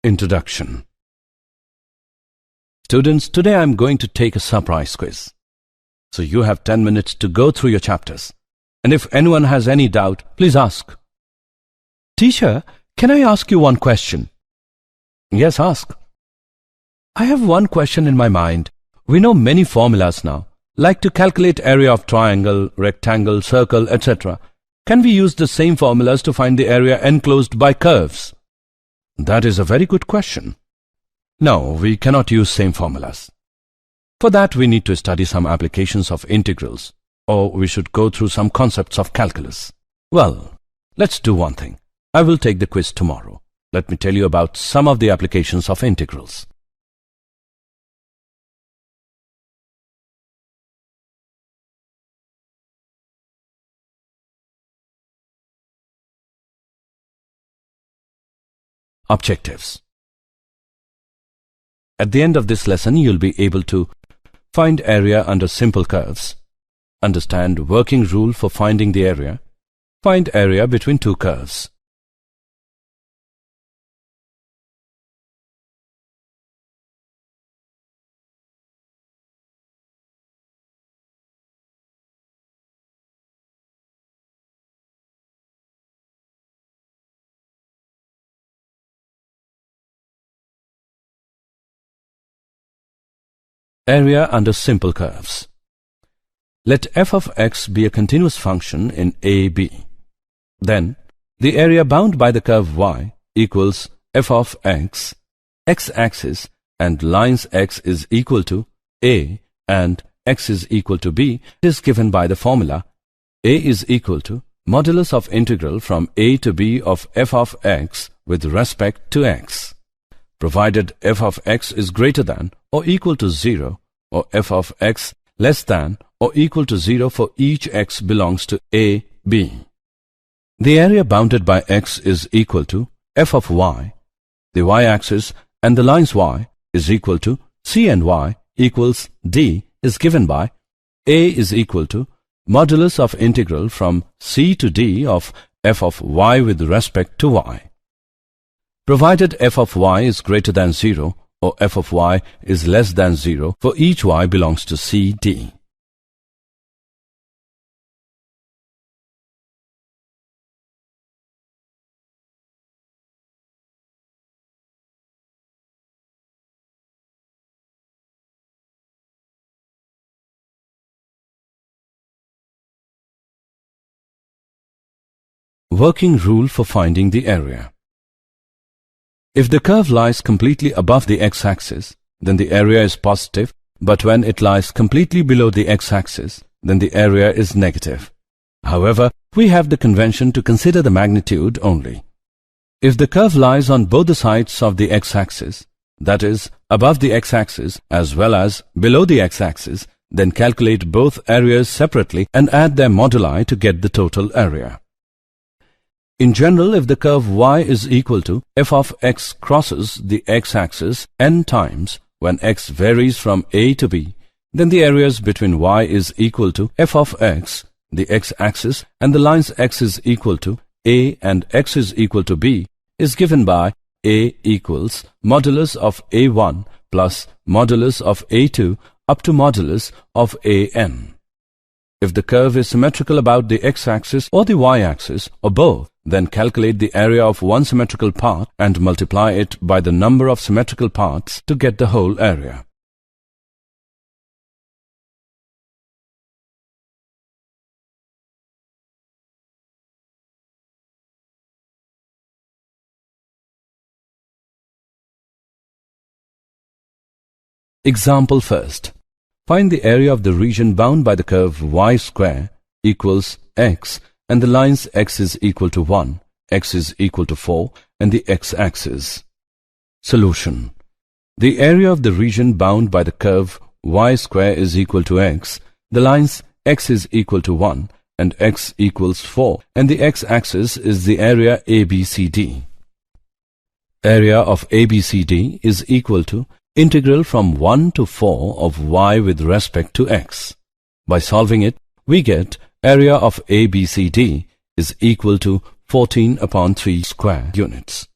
Introduction. Students, today I am going to take a surprise quiz. So you have 10 minutes to go through your chapters. And if anyone has any doubt, please ask. Teacher, can I ask you one question? Yes, ask. I have one question in my mind. We know many formulas now, like to calculate area of triangle, rectangle, circle, etc. Can we use the same formulas to find the area enclosed by curves? That is a very good question. No, we cannot use same formulas. For that, we need to study some applications of integrals, or we should go through some concepts of calculus. Well, let's do one thing. I will take the quiz tomorrow. Let me tell you about some of the applications of integrals. Objectives. At the end of this lesson, you'll be able to find area under simple curves, understand working rule for finding the area, find area between two curves. Area under simple curves. Let f of x be a continuous function in AB. Then, the area bound by the curve y equals f of x, x-axis, and lines x is equal to a and x is equal to b is given by the formula a is equal to modulus of integral from a to b of f of x with respect to x, provided f of x is greater than or equal to 0, or f of x less than or equal to 0 for each x belongs to a, b. The area bounded by x is equal to f of y, the y-axis, and the lines y is equal to c and y equals d is given by a is equal to modulus of integral from c to d of f of y with respect to y. Provided f of y is greater than 0 or f of y is less than 0 for each y belongs to C, D. Working rule for finding the area. If the curve lies completely above the x-axis, then the area is positive, but when it lies completely below the x-axis, then the area is negative. However, we have the convention to consider the magnitude only. If the curve lies on both the sides of the x-axis, that is, above the x-axis as well as below the x-axis, then calculate both areas separately and add their moduli to get the total area. In general, if the curve y is equal to f of x crosses the x-axis n times when x varies from a to b, then the areas between y is equal to f of x, the x-axis, and the lines x is equal to a and x is equal to b is given by a equals modulus of a1 plus modulus of a2 up to modulus of an. If the curve is symmetrical about the x-axis or the y-axis or both, then calculate the area of one symmetrical part and multiply it by the number of symmetrical parts to get the whole area. Example first. Find the area of the region bound by the curve y square equals x and the lines x is equal to 1, x is equal to 4 and the x-axis. Solution. The area of the region bound by the curve y square is equal to x, the lines x is equal to 1 and x equals 4 and the x-axis is the area ABCD. Area of ABCD is equal to integral from 1 to 4 of y with respect to x. By solving it, we get area of ABCD is equal to 14 upon 3 square units.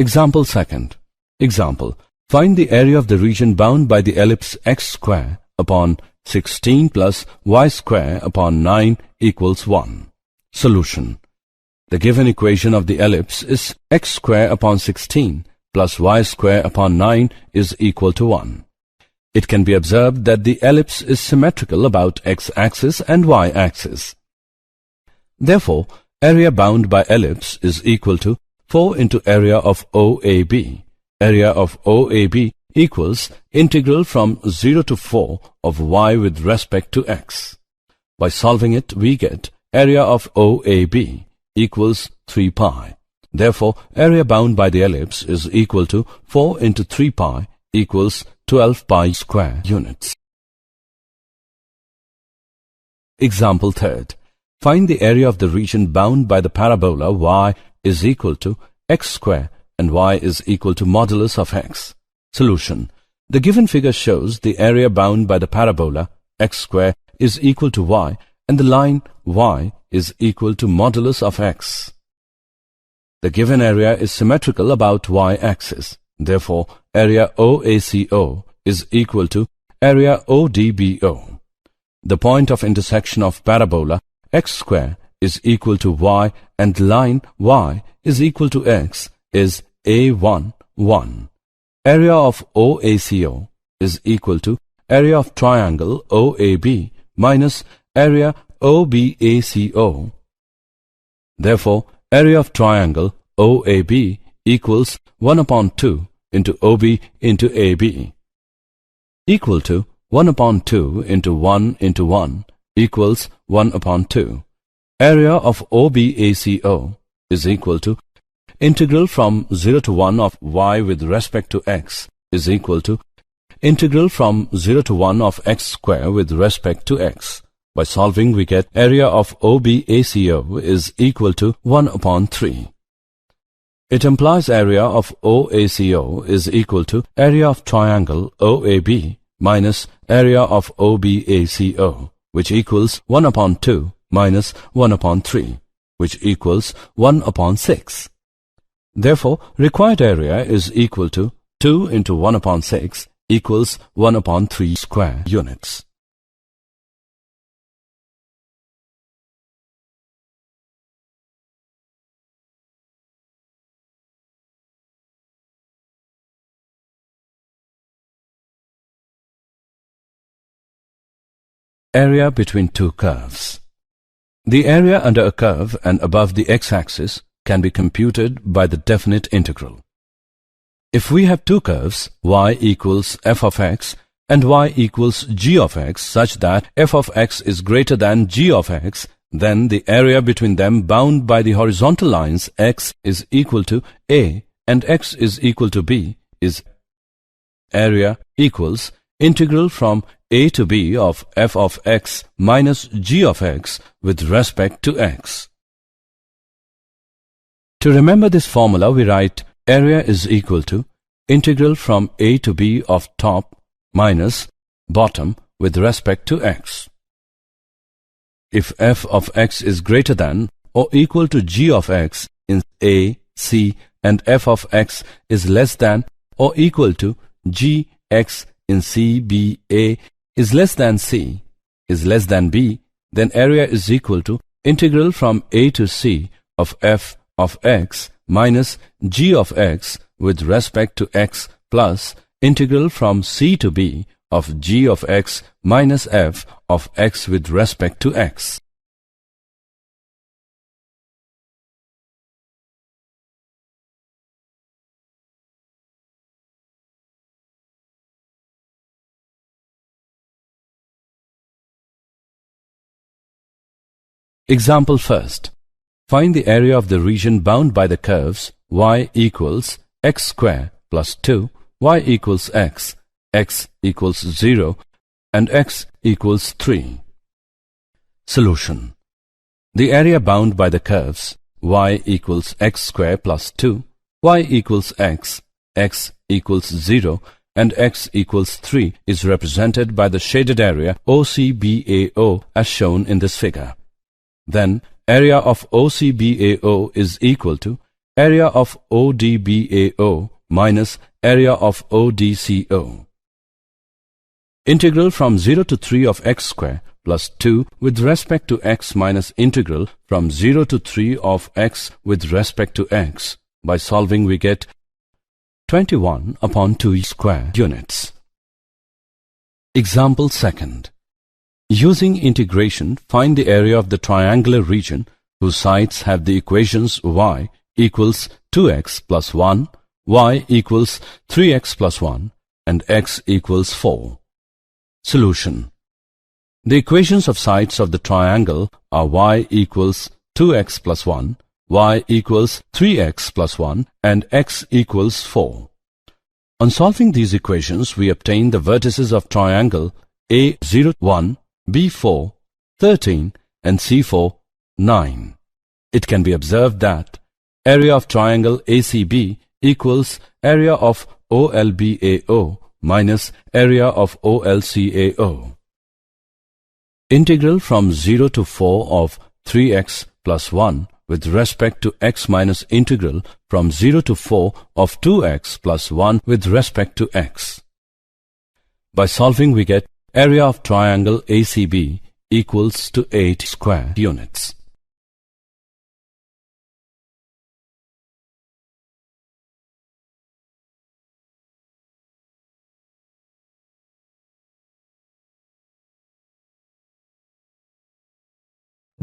Example second. Example. Find the area of the region bound by the ellipse x square upon 16 plus y square upon 9 equals 1. Solution. The given equation of the ellipse is x square upon 16 plus y square upon 9 is equal to 1. It can be observed that the ellipse is symmetrical about x-axis and y-axis. Therefore, area bound by ellipse is equal to 4 into area of OAB. Area of OAB equals integral from 0 to 4 of y with respect to x. By solving it, we get area of OAB equals 3 pi. Therefore, area bound by the ellipse is equal to 4 into 3 pi equals 12 pi square units. Example third. Find the area of the region bound by the parabola y is equal to x square and y is equal to modulus of x. Solution. The given figure shows the area bound by the parabola x square is equal to y and the line y is equal to modulus of x. The given area is symmetrical about y-axis. Therefore, area OACO is equal to area ODBO. The point of intersection of parabola x square is equal to y and line y is equal to x is A1, 1. Area of OACO is equal to area of triangle OAB minus area OBACO. Therefore, area of triangle OAB equals 1 upon 2 into OB into AB equal to 1 upon 2 into 1 equals 1 upon 2. Area of OBACO is equal to integral from 0 to 1 of y with respect to x is equal to integral from 0 to 1 of x square with respect to x. By solving, we get area of OBACO is equal to 1 upon 3. It implies area of OACO is equal to area of triangle OAB minus area of OBACO, which equals 1 upon 2 minus 1 upon 3, which equals 1 upon 6. Therefore, required area is equal to 2 into 1 upon 6 equals 1 upon 3 square units. Area between two curves. The area under a curve and above the x-axis can be computed by the definite integral. If we have two curves, y equals f of x and y equals g of x, such that f of x is greater than g of x, then the area between them bound by the horizontal lines x is equal to a and x is equal to b is area equals integral from a to b of f of x minus g of x with respect to x. To remember this formula, we write area is equal to integral from a to b of top minus bottom with respect to x. If f of x is greater than or equal to g of x in a, c, and f of x is less than or equal to g, x in c, b, a is less than c, is less than b, then area is equal to integral from a to c of f of x minus g of x with respect to x plus integral from c to b of g of x minus f of x with respect to x. Example first. Find the area of the region bound by the curves y equals x square plus 2, y equals x, x equals 0, and x equals 3. Solution. The area bound by the curves y equals x square plus 2, y equals x, x equals 0, and x equals 3 is represented by the shaded area OCBAO as shown in this figure. Then, area of OCBAO is equal to area of ODBAO minus area of ODCO. Integral from 0 to 3 of x square plus 2 with respect to x minus integral from 0 to 3 of x with respect to x. By solving we get 21 upon 2 square units. Example second. Using integration, find the area of the triangular region whose sides have the equations y equals 2x plus 1, y equals 3x plus 1, and x equals 4. Solution. The equations of sides of the triangle are y equals 2x plus 1, y equals 3x plus 1, and x equals 4. On solving these equations, we obtain the vertices of triangle A0, 1, B4, 13, and C4, 9. It can be observed that area of triangle ACB equals area of OLBAO minus area of OLCAO. Integral from 0 to 4 of 3x plus 1 with respect to x minus integral from 0 to 4 of 2x plus 1 with respect to x. By solving we get area of triangle ACB equals to 8 square units.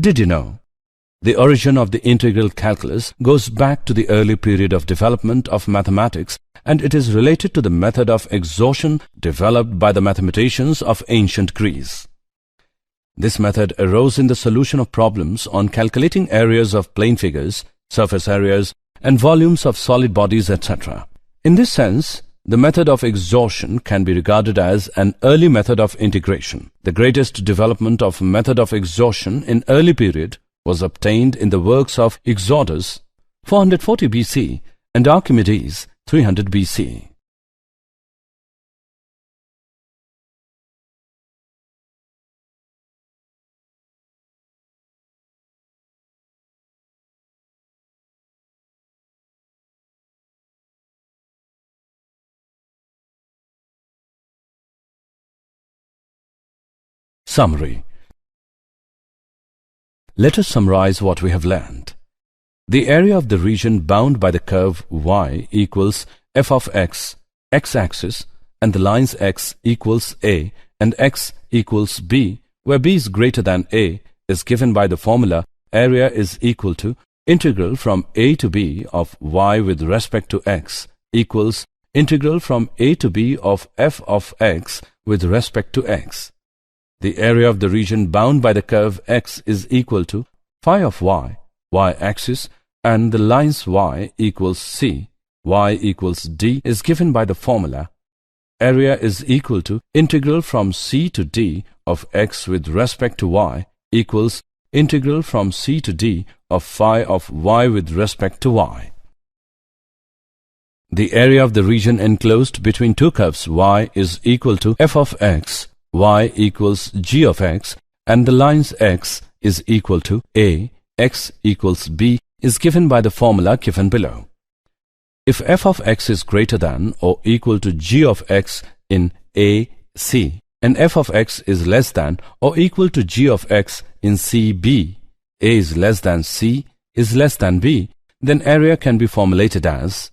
Did you know? The origin of the integral calculus goes back to the early period of development of mathematics, and it is related to the method of exhaustion developed by the mathematicians of ancient Greece. This method arose in the solution of problems on calculating areas of plane figures, surface areas, and volumes of solid bodies, etc. In this sense, the method of exhaustion can be regarded as an early method of integration. The greatest development of method of exhaustion in early period was obtained in the works of Exodus 440 BC and Archimedes 300 BC. Summary. Let us summarize what we have learned. The area of the region bound by the curve y equals f of x, x-axis, and the lines x equals a and x equals b, where b is greater than a, is given by the formula area is equal to integral from a to b of y with respect to x equals integral from a to b of f of x with respect to x. The area of the region bound by the curve x is equal to phi of y, y-axis, and the lines y equals c, y equals d is given by the formula area is equal to integral from c to d of x with respect to y equals integral from c to d of phi of y with respect to y. The area of the region enclosed between two curves y is equal to f of x, y equals g of x, and the lines x is equal to a, x equals b is given by the formula given below. If f of x is greater than or equal to g of x in a, c, and f of x is less than or equal to g of x in c, b, a is less than c is less than b, then area can be formulated as